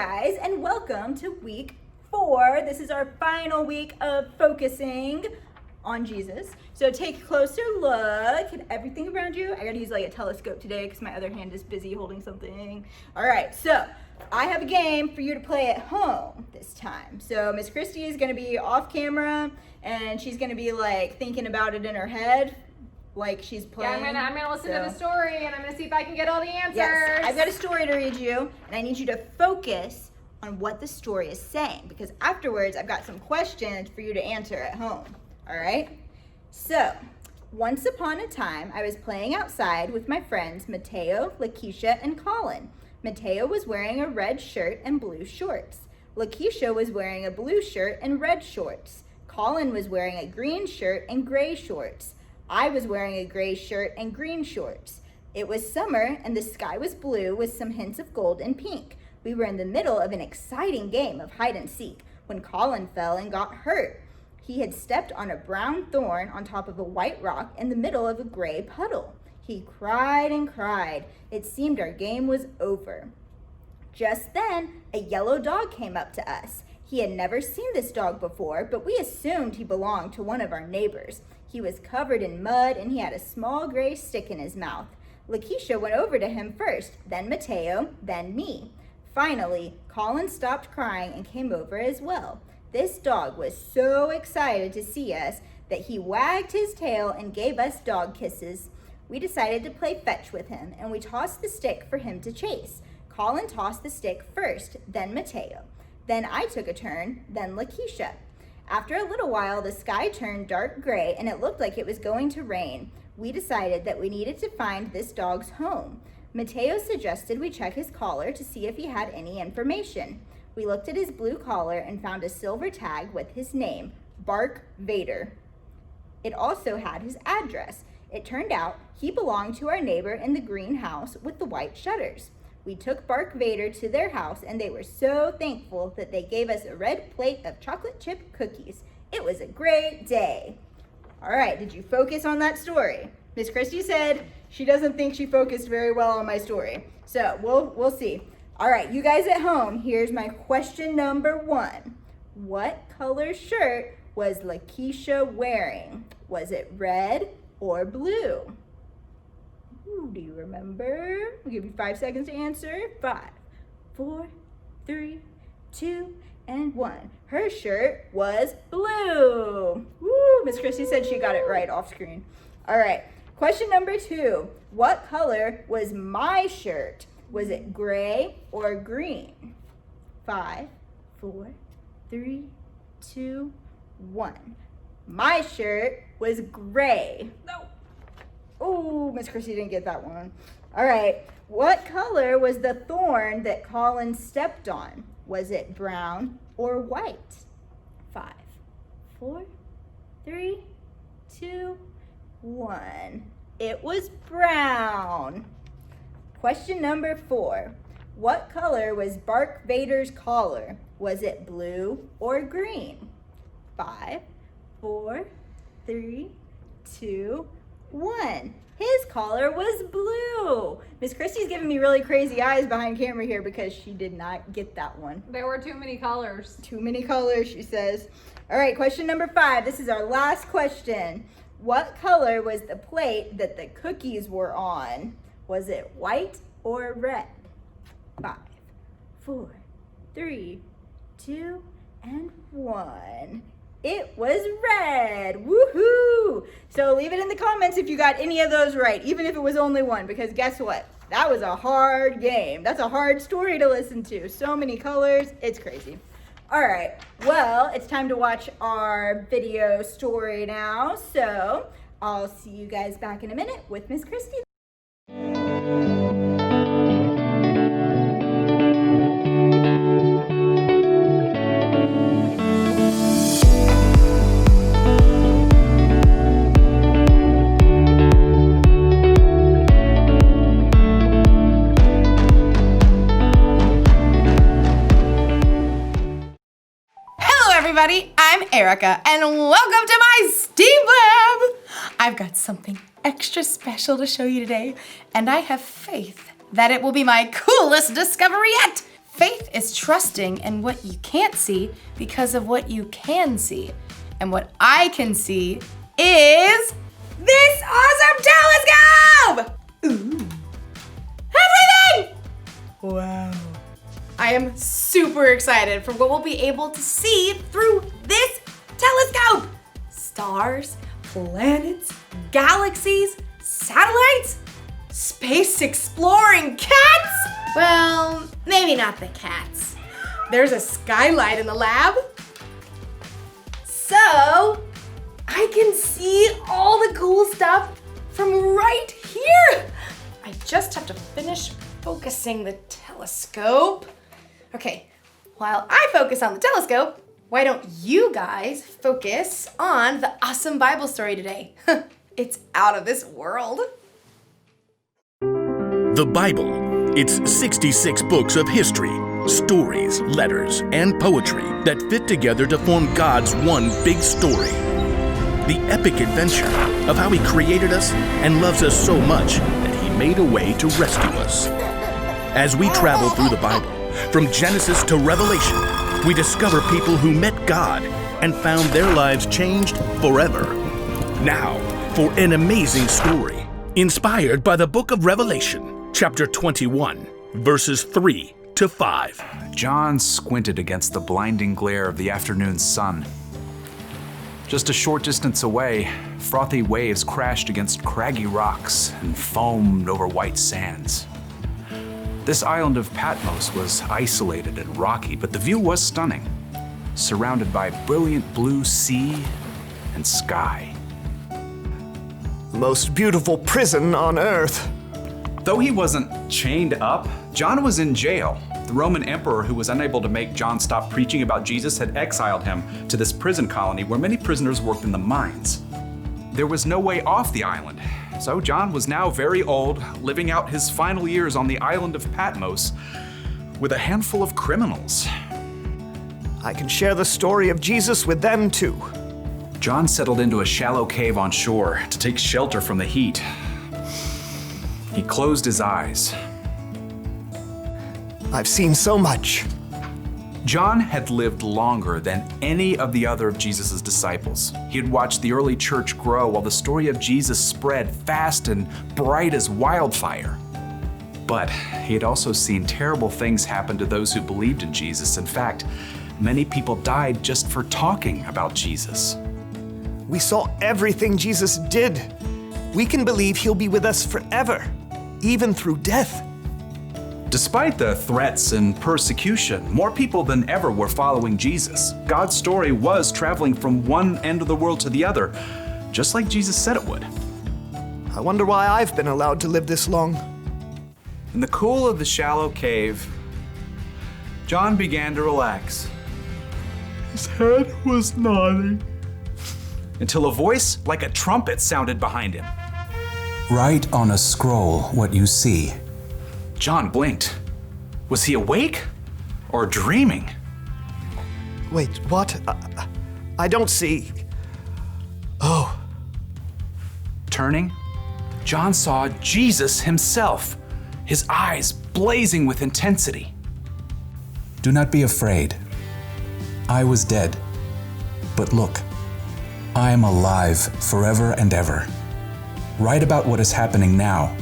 guys, and welcome to week 4. This is our final week of focusing on Jesus. So take a closer look at everything around you. I gotta use like a telescope today because my other hand is busy holding something. All right, so I have a game for you to play at home this time. So Miss Christy is gonna be off camera and she's gonna be like thinking about it in her head, like she's playing. Yeah, I'm gonna listen to the story and I'm gonna see if I can get all the answers. Yes, I've got a story to read you, and I need you to focus on what the story is saying, because afterwards I've got some questions for you to answer at home. All right? So, once upon a time, I was playing outside with my friends Mateo, Lakeisha, and Colin. Mateo was wearing a red shirt and blue shorts. Lakeisha was wearing a blue shirt and red shorts. Colin was wearing a green shirt and gray shorts. I was wearing a gray shirt and green shorts. It was summer and the sky was blue with some hints of gold and pink. We were in the middle of an exciting game of hide and seek when Colin fell and got hurt. He had stepped on a brown thorn on top of a white rock in the middle of a gray puddle. He cried and cried. It seemed our game was over. Just then, a yellow dog came up to us. He had never seen this dog before, but we assumed he belonged to one of our neighbors. He was covered in mud and he had a small gray stick in his mouth. Lakeisha went over to him first, then Mateo, then me. Finally, Colin stopped crying and came over as well. This dog was so excited to see us that he wagged his tail and gave us dog kisses. We decided to play fetch with him and we tossed the stick for him to chase. Colin tossed the stick first, then Mateo. Then I took a turn, then Lakeisha. After a little while, the sky turned dark gray and it looked like it was going to rain. We decided that we needed to find this dog's home. Mateo suggested we check his collar to see if he had any information. We looked at his blue collar and found a silver tag with his name, Bark Vader. It also had his address. It turned out he belonged to our neighbor in the green house with the white shutters. We took Bark Vader to their house and they were so thankful that they gave us a red plate of chocolate chip cookies. It was a great day. All right, did you focus on that story? Miss Christie said she doesn't think she focused very well on my story. So we'll see. All right, you guys at home, here's my question number 1. What color shirt was Lakeisha wearing? Was it red or blue? Ooh, do you remember? I'll give you 5 seconds to answer. 5, 4, 3, 2, and 1. Her shirt was blue. Woo, Miss Christie said she got it right off screen. All right, question number 2. What color was my shirt? Was it gray or green? 5, 4, 3, 2, 1. My shirt was gray. No. Oh, Miss Christie didn't get that one. All right. What color was the thorn that Colin stepped on? Was it brown or white? 5, 4, 3, 2, 1. It was brown. Question number 4. What color was Bark Vader's collar? Was it blue or green? 5, 4, 3, 2, 1. His collar was blue. Miss Christie's giving me really crazy eyes behind camera here because she did not get that one. There were too many colors. Too many colors, she says. All right, question number 5. This is our last question. What color was the plate that the cookies were on? Was it white or red? 5, 4, 3, 2, and 1. It was red. Woohoo! So leave it in the comments if you got any of those right, even if it was only one, because guess what? That was a hard game. That's a hard story to listen to. So many colors. It's crazy. All right. Well, it's time to watch our video story now. So I'll see you guys back in a minute with Miss Christie. Everybody, I'm Erica, and welcome to my STEAM Lab! I've got something extra special to show you today, and I have faith that it will be my coolest discovery yet. Faith is trusting in what you can't see because of what you can see. And what I can see is this awesome telescope! Ooh. Everything! Wow. I am super excited for what we'll be able to see through this telescope. Stars, planets, galaxies, satellites, space exploring cats. Well, maybe not the cats. There's a skylight in the lab. So I can see all the cool stuff from right here. I just have to finish focusing the telescope. Okay, while I focus on the telescope, why don't you guys focus on the awesome Bible story today? It's out of this world. The Bible. It's 66 books of history, stories, letters, and poetry that fit together to form God's one big story. The epic adventure of how He created us and loves us so much that He made a way to rescue us. As we travel through the Bible, from Genesis to Revelation, we discover people who met God and found their lives changed forever. Now, for an amazing story, inspired by the book of Revelation, chapter 21, verses 3 to 5. John squinted against the blinding glare of the afternoon sun. Just a short distance away, frothy waves crashed against craggy rocks and foamed over white sands. This island of Patmos was isolated and rocky, but the view was stunning, surrounded by brilliant blue sea and sky. The most beautiful prison on earth. Though he wasn't chained up, John was in jail. The Roman emperor, who was unable to make John stop preaching about Jesus, had exiled him to this prison colony where many prisoners worked in the mines. There was no way off the island, so John was now very old, living out his final years on the island of Patmos with a handful of criminals. I can share the story of Jesus with them too. John settled into a shallow cave on shore to take shelter from the heat. He closed his eyes. I've seen so much. John had lived longer than any of the other of Jesus' disciples. He had watched the early church grow while the story of Jesus spread fast and bright as wildfire. But he had also seen terrible things happen to those who believed in Jesus. In fact, many people died just for talking about Jesus. We saw everything Jesus did. We can believe He'll be with us forever, even through death. Despite the threats and persecution, more people than ever were following Jesus. God's story was traveling from one end of the world to the other, just like Jesus said it would. I wonder why I've been allowed to live this long. In the cool of the shallow cave, John began to relax. His head was nodding until a voice like a trumpet sounded behind him. Write on a scroll what you see. John blinked. Was he awake or dreaming? Wait, what? I don't see. Oh. Turning, John saw Jesus himself, his eyes blazing with intensity. Do not be afraid. I was dead, but look, I am alive forever and ever. Write about what is happening now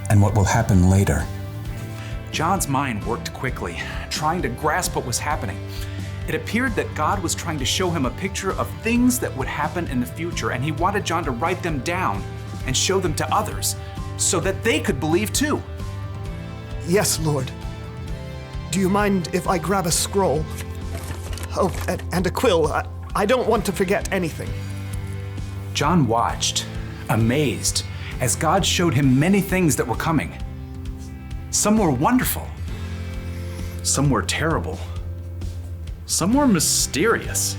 and what will happen later. John's mind worked quickly, trying to grasp what was happening. It appeared that God was trying to show him a picture of things that would happen in the future, and he wanted John to write them down and show them to others so that they could believe too. Yes, Lord. Do you mind if I grab a scroll? Oh, and a quill. I don't want to forget anything. John watched, amazed, as God showed him many things that were coming. Some were wonderful. Some were terrible. Some were mysterious.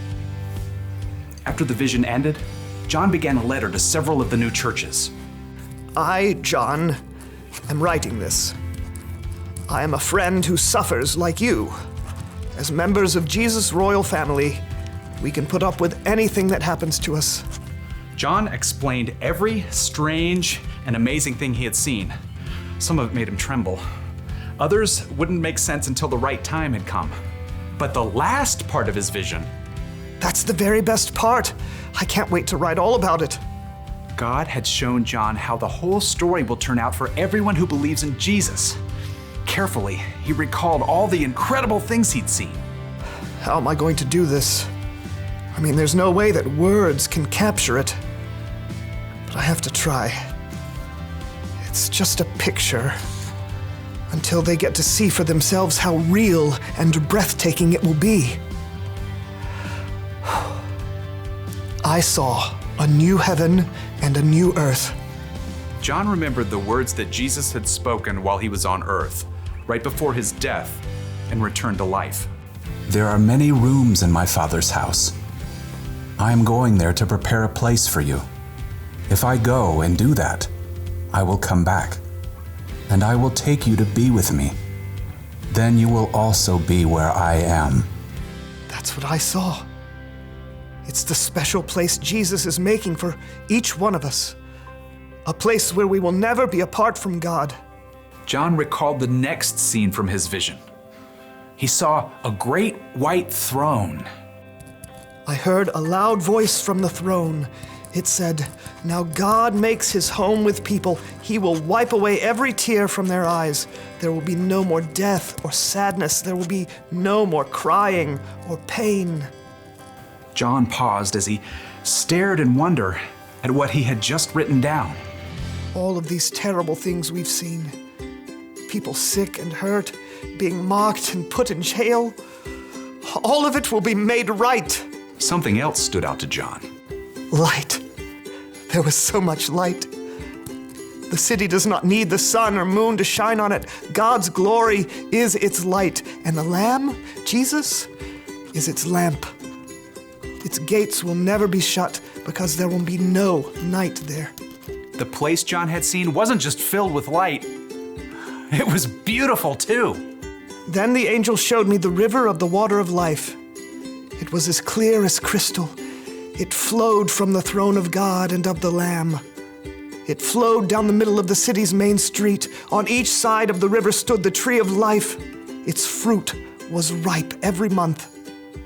After the vision ended, John began a letter to several of the new churches. I, John, am writing this. I am a friend who suffers like you. As members of Jesus' royal family, we can put up with anything that happens to us. John explained every strange and amazing thing he had seen. Some of it made him tremble. Others wouldn't make sense until the right time had come. But the last part of his vision, That's the very best part. I can't wait to write all about it. God had shown John how the whole story will turn out for everyone who believes in Jesus. Carefully, he recalled all the incredible things he'd seen. How am I going to do this? I mean, there's no way that words can capture it. But I have to try. It's just a picture. Until they get to see for themselves how real and breathtaking it will be. I saw a new heaven and a new earth. John remembered the words that Jesus had spoken while he was on earth, right before his death and return to life. There are many rooms in my Father's house. I am going there to prepare a place for you. If I go and do that, I will come back, and I will take you to be with me. Then you will also be where I am. That's what I saw. It's the special place Jesus is making for each one of us. A place where we will never be apart from God. John recalled the next scene from his vision. He saw a great white throne. I heard a loud voice from the throne. It said, "Now God makes his home with people. He will wipe away every tear from their eyes. There will be no more death or sadness. There will be no more crying or pain." John paused as he stared in wonder at what he had just written down. All of these terrible things we've seen. People sick and hurt, being mocked and put in jail. All of it will be made right. Something else stood out to John. Light. There was so much light. The city does not need the sun or moon to shine on it. God's glory is its light, and the Lamb, Jesus, is its lamp. Its gates will never be shut because there will be no night there. The place John had seen wasn't just filled with light, it was beautiful too. Then the angel showed me the river of the water of life. It was as clear as crystal. It flowed from the throne of God and of the Lamb. It flowed down the middle of the city's main street. On each side of the river stood the tree of life. Its fruit was ripe every month.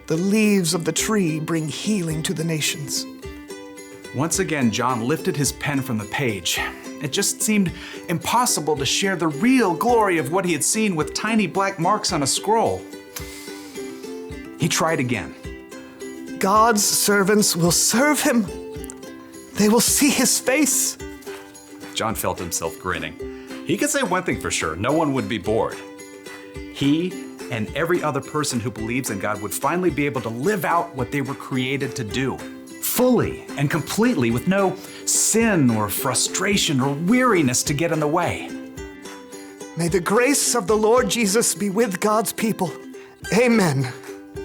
The leaves of the tree bring healing to the nations. Once again, John lifted his pen from the page. It just seemed impossible to share the real glory of what he had seen with tiny black marks on a scroll. He tried again. God's servants will serve him. They will see his face. John felt himself grinning. He could say one thing for sure, no one would be bored. He and every other person who believes in God would finally be able to live out what they were created to do, fully and completely, with no sin or frustration or weariness to get in the way. May the grace of the Lord Jesus be with God's people. Amen.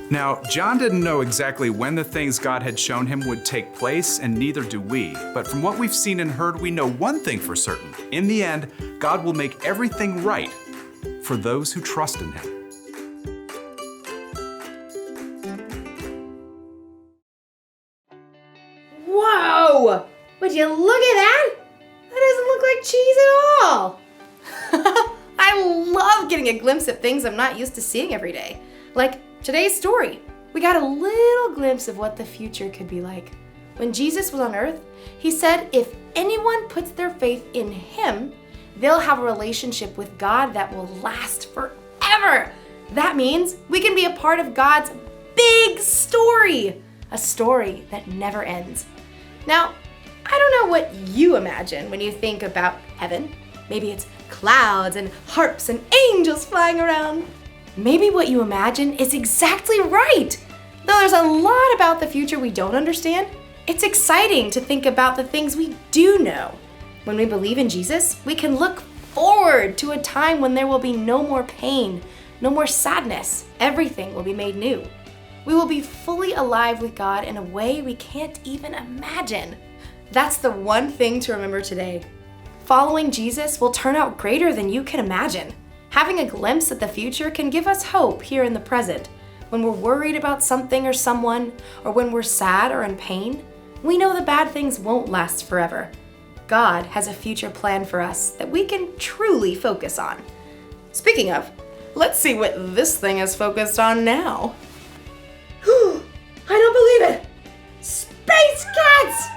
Now, John didn't know exactly when the things God had shown him would take place, and neither do we. But from what we've seen and heard, we know one thing for certain. In the end, God will make everything right for those who trust in him. Whoa! Would you look at that? That doesn't look like cheese at all. I love getting a glimpse of things I'm not used to seeing every day. Like today's story. We got a little glimpse of what the future could be like. When Jesus was on earth, he said if anyone puts their faith in him, they'll have a relationship with God that will last forever. That means we can be a part of God's big story, a story that never ends. Now, I don't know what you imagine when you think about heaven. Maybe it's clouds and harps and angels flying around. Maybe what you imagine is exactly right. Though there's a lot about the future we don't understand, it's exciting to think about the things we do know. When we believe in Jesus, we can look forward to a time when there will be no more pain, no more sadness. Everything will be made new. We will be fully alive with God in a way we can't even imagine. That's the one thing to remember today. Following Jesus will turn out greater than you can imagine. Having a glimpse at the future can give us hope here in the present. When we're worried about something or someone, or when we're sad or in pain, we know the bad things won't last forever. God has a future plan for us that we can truly focus on. Speaking of, let's see what this thing is focused on now. I don't believe it! Space cats!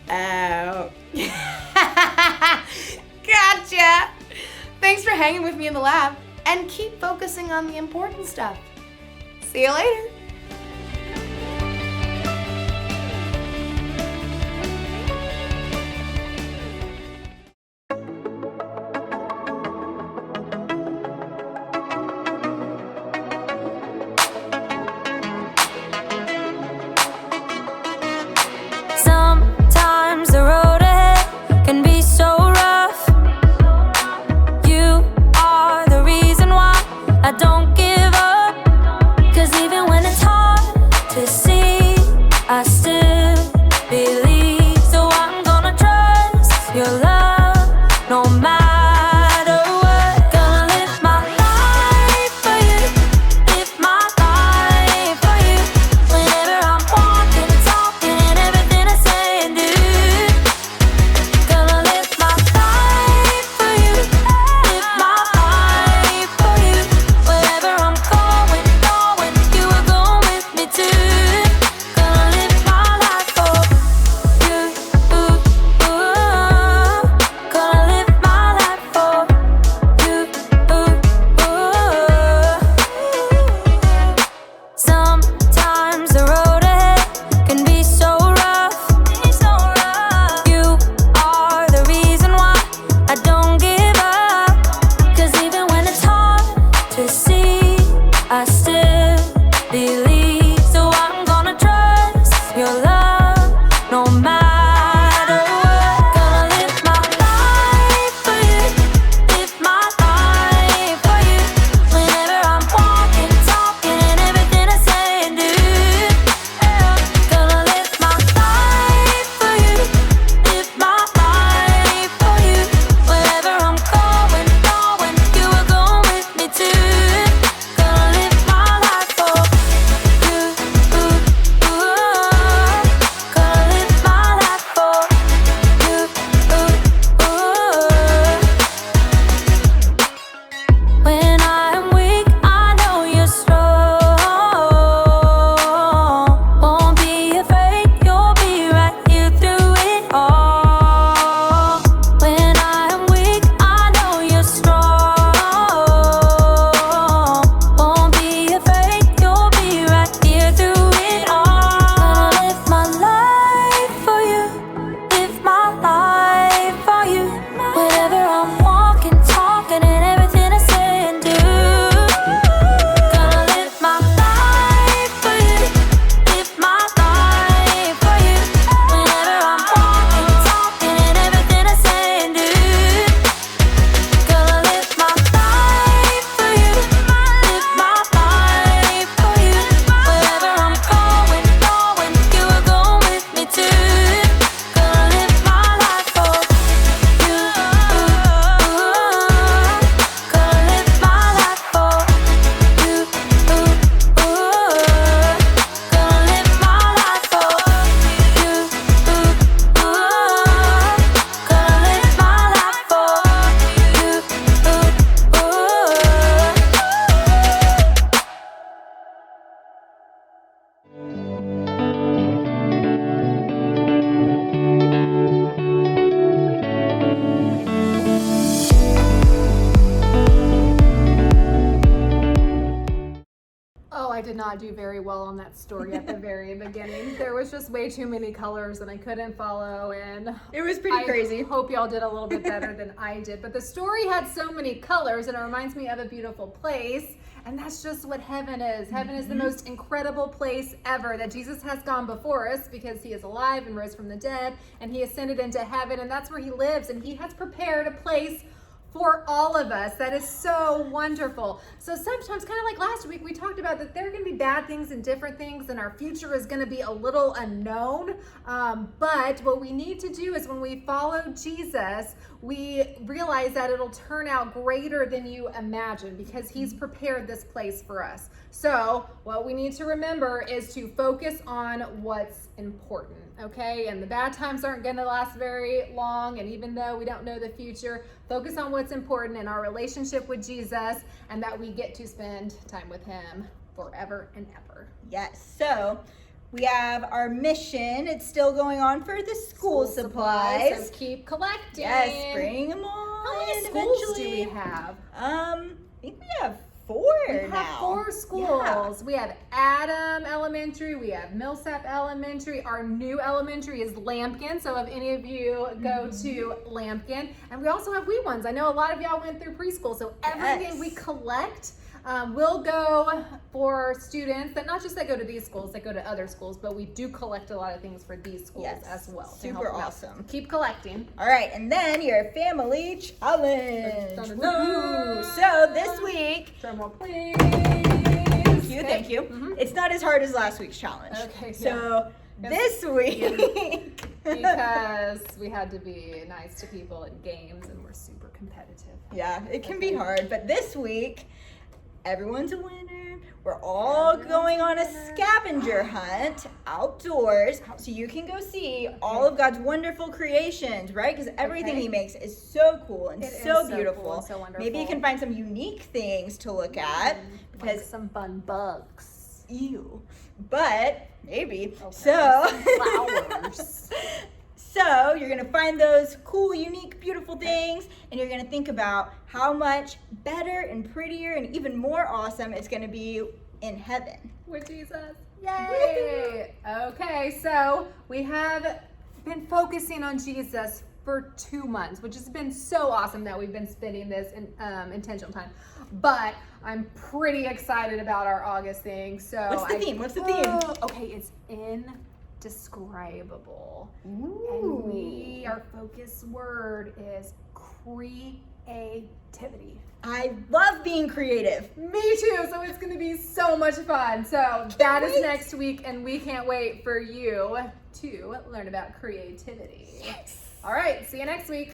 Oh. Gotcha! Thanks for hanging with me in the lab, and keep focusing on the important stuff. See you later. Sometimes the road ahead can be so rough. You are the reason why I don't give up. 'Cause even when it's hard to see, I still believe. So I'm gonna trust your love no matter what. Gonna live my life for you, live my life for you. Whenever I'm walking, talking, and everything I say and do. Gonna live my life for you, live my life for you. Wherever I'm going, you are going with me too. Gonna live my life for you. Gonna live my life for you. Sometimes the road ahead can be so rough. You are the reason why I don't give up. 'Cause even when it's hard to see, I still believe. So I'm gonna trust your love no matter what. Gonna live my life for you, live my life for you. Whenever I'm walking, talking, and everything I say and do. Gonna live my life for you, live my life for you. Wherever I'm going, you are going with me too. Gonna live my life for you. Gonna live my life for you. When I'm weak, I know you're strong. Won't be afraid, you'll be right here through it all. When I'm weak, I know you're strong. Won't be afraid, you'll be right here through it all. Gonna live my life for you, live my life for you. Whenever I'm walking, talking, and everything I say and do. Gonna live my life for you, live my life for you. Whenever I'm walking, talking, and everything I say and do. Gonna live my life for you, live my life for you. Wherever I'm going, you are going with me too. Gonna live my life for you. Gonna live my life for you. Gonna live my life for you. Gonna live my life for Oh, I did not do very well on that story at the very beginning. There was just way too many colors and I couldn't follow, and It was pretty crazy. I hope y'all did a little bit better than I did. But the story had so many colors and it reminds me of a beautiful place. And that's just what heaven is. Heaven is the most incredible place ever, that Jesus has gone before us because he is alive and rose from the dead, and he ascended into heaven, and that's where he lives, and he has prepared a place for all of us. That is so wonderful. So sometimes, kind of like last week, we talked about that there are going to be bad things and different things, and our future is going to be a little unknown. But what we need to do is when we follow Jesus, we realize that it'll turn out greater than you imagine because he's prepared this place for us. So what we need to remember is to focus on what's important, okay? And the bad times aren't gonna last very long, and even though we don't know the future, focus on what's important in our relationship with Jesus and that we get to spend time with him forever and ever. Yes, so we have our mission. It's still going on for the school supplies. So keep collecting. Yes, bring them on. How many schools do eventually. we have? I think we have 4 We now. have 4 schools. We have Adam Elementary, we have Millsap Elementary. Our new elementary is Lampkin, so if any of you go to Lampkin. And we also have wee ones. I know a lot of y'all went through preschool, so everything we collect will go for students that not just that go to these schools, that go to other schools, but we do collect a lot of things for these schools as well. to help Super them out. awesome. Keep collecting. All right, and then your family challenge. Dun-dun-dun. Woo! So this week, Drum roll, please. thank you. It's not as hard as last week's challenge. Okay, So this week, Because we had to be nice to people at games and we're super competitive. yeah, it can be hard, but this week, everyone's a winner. We're all going on a scavenger hunt outdoors so you can go see all of God's wonderful creations, right? Because everything Okay. he makes is so cool and It is so so beautiful. cool and so wonderful. Maybe you can find some unique things to look at Like because some fun bugs. ew. But maybe. Okay, So some flowers. So you're gonna find those cool, unique, beautiful things, and you're gonna think about how much better and prettier and even more awesome it's gonna be in heaven. With Jesus. Yay! Okay, so we have been focusing on Jesus for 2 months, which has been so awesome that we've been spending this in intentional time. But I'm pretty excited about our August thing. So What's the theme? What's the theme? Okay, it's indescribable. Ooh. And our focus word is creativity. I love being creative. Me too, so it's gonna be so much fun. So that is wait. next week, and we can't wait for you to learn about creativity. Yes. All right, see you next week.